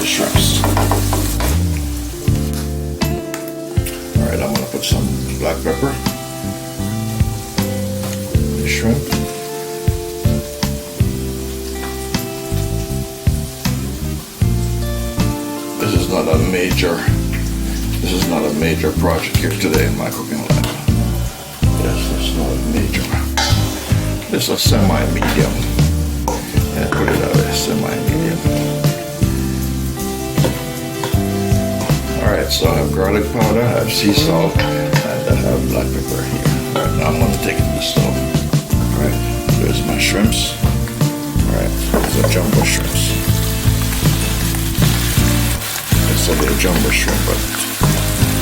shrimps. Alright, I'm going to put some black pepper, the shrimp, this is not a major project here today in my cooking lab. Yes, it's not a major. It's a semi-medium. Yeah, put it that way, semi-medium. Alright, so I have garlic powder, I have sea salt, and I have black pepper here. Alright, now I'm going to take it to the stove. Alright, there's my shrimps. Alright, these are jumbo shrimps. I said they're jumbo shrimp, but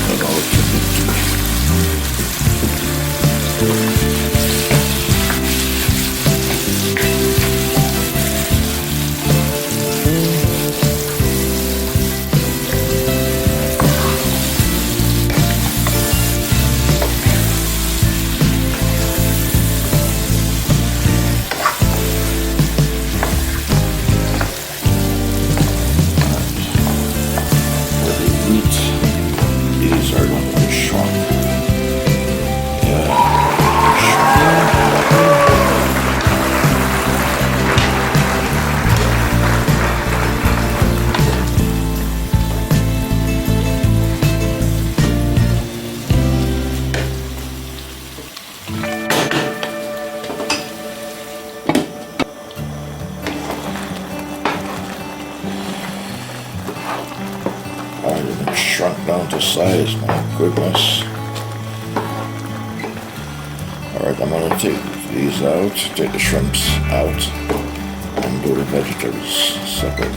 that's all it could be. Shrunk down to size, my goodness. Alright, I'm going to take these out, take the shrimps out, and do the vegetables separate,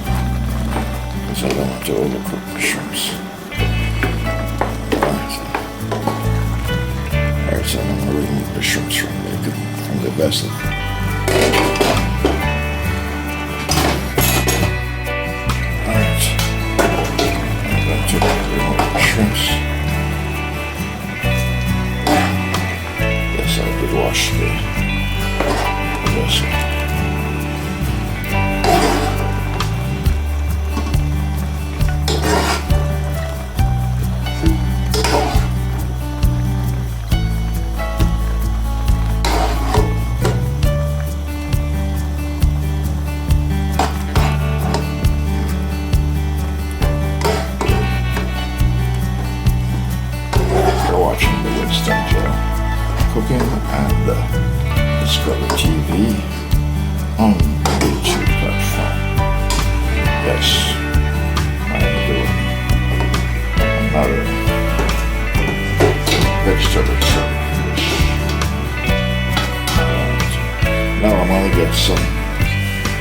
because I don't want to overcook the shrimps. Alright, so I'm going to remove the shrimps from the vessel. Shrimps. Yes, I did wash the vessel. Watching the Winston cooking and Discover TV on the YouTube platform. Yes, I'm doing another vegetable dish. Now I'm going to get some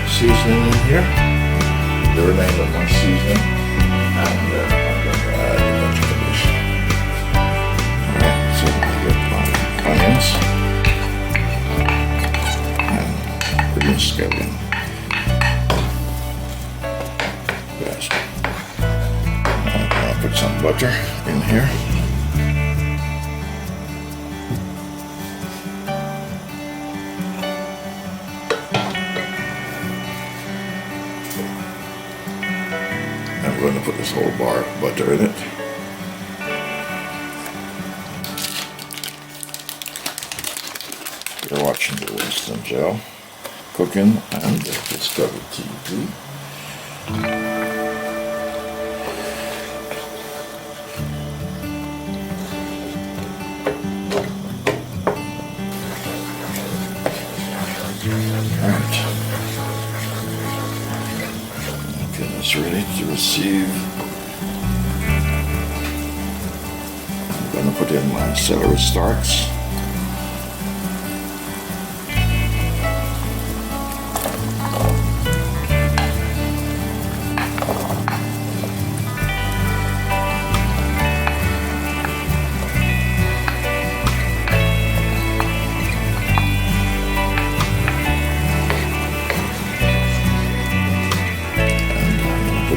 seasoning in here, the remainder of my seasoning, and I'm going to add the vegetables. Onions and green scallion. Yes. I'll put some butter in here. I'm going to put this whole bar of butter in it. You're watching the Winston Gel cooking and Discover TV. Alright. Okay, that's ready to receive. I'm going to put in my celery stalks.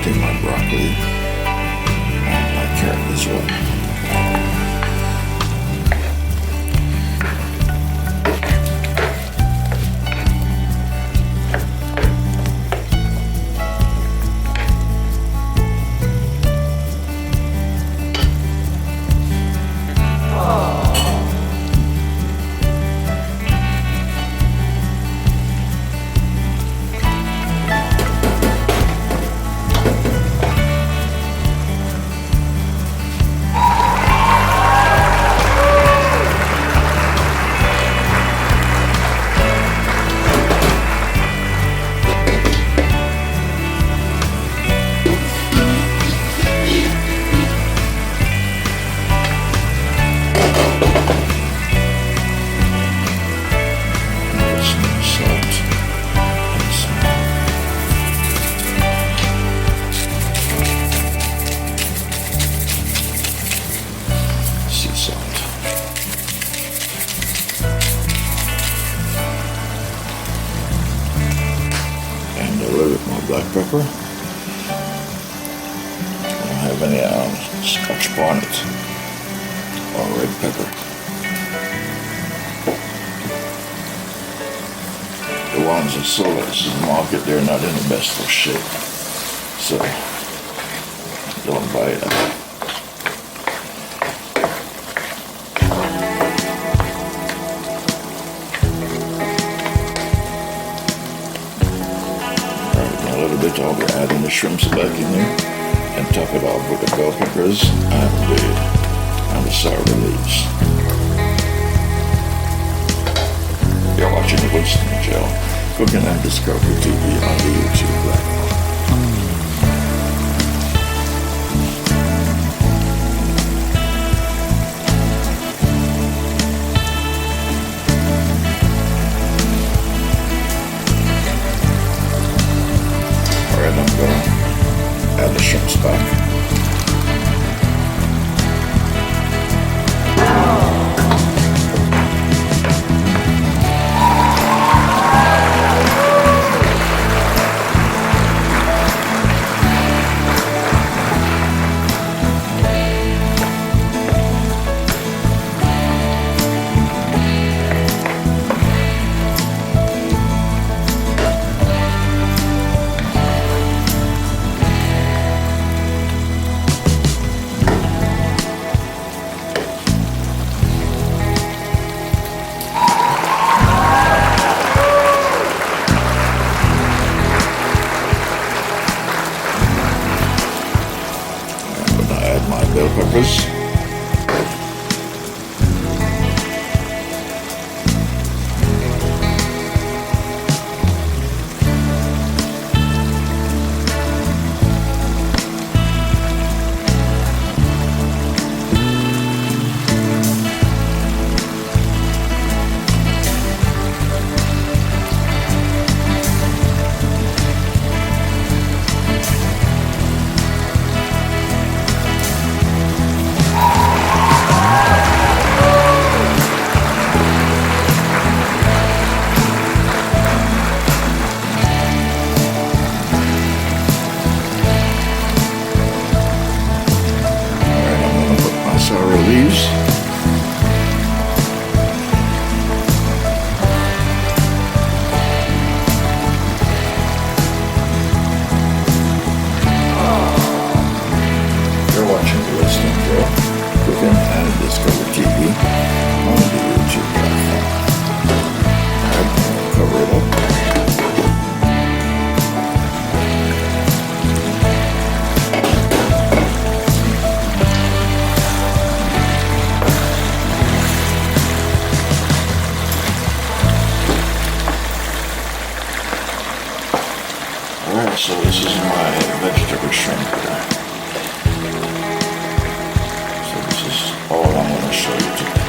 In my broccoli and my carrot as well. have any scotch bonnet or red pepper. The ones that sold at the supermarket, they're not in the best of shape, so don't buy that. I'll be adding the shrimps back in there and top it off with the bell peppers and the sour leaves. You're watching the Winston Show, Cooking and Discovery TV on the YouTube platform. I'm going to add the shrimps back. Bell peppers. Leaves. You're watching the Winston Show, Cooking and Discovery TV on the YouTube platform. Alright, cover it up. Alright, so this is my vegetable shrimp here. So this is all I'm going to show you today.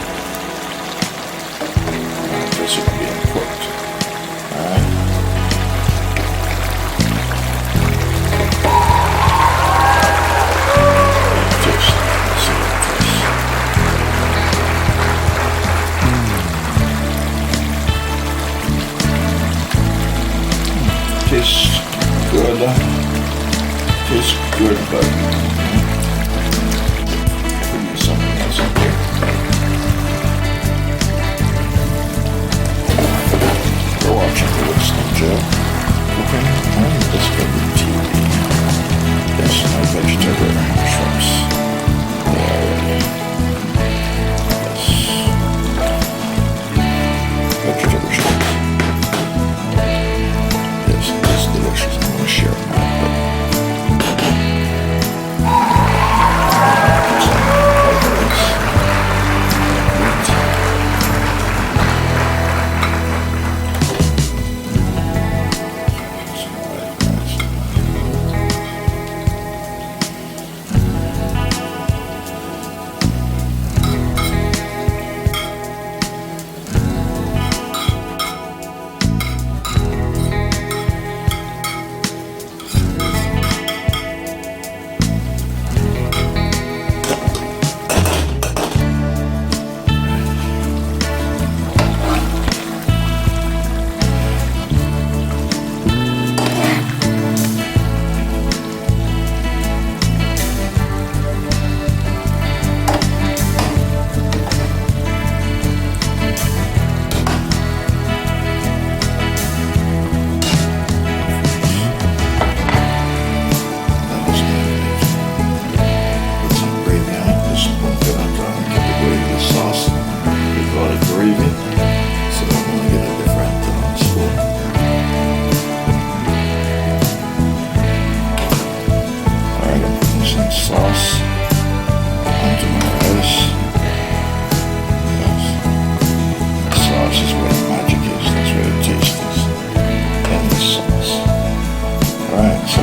This is being cooked. Alright. Taste. Let's see what it tastes. Tastes good. Tastes good, but could be something else in here. You're watching the Winston Show, Cooking and Discovery TV. That's my vegetable shrimps. Yes. Vegetable shrimps. It's delicious. I'm going to share mine.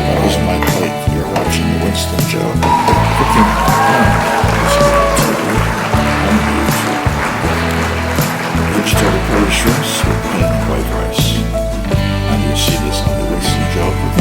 That was my plate. You're watching the Winston Joe cooking vegetable curry shrimps with plain white rice. And you'll see this on the Winston Joe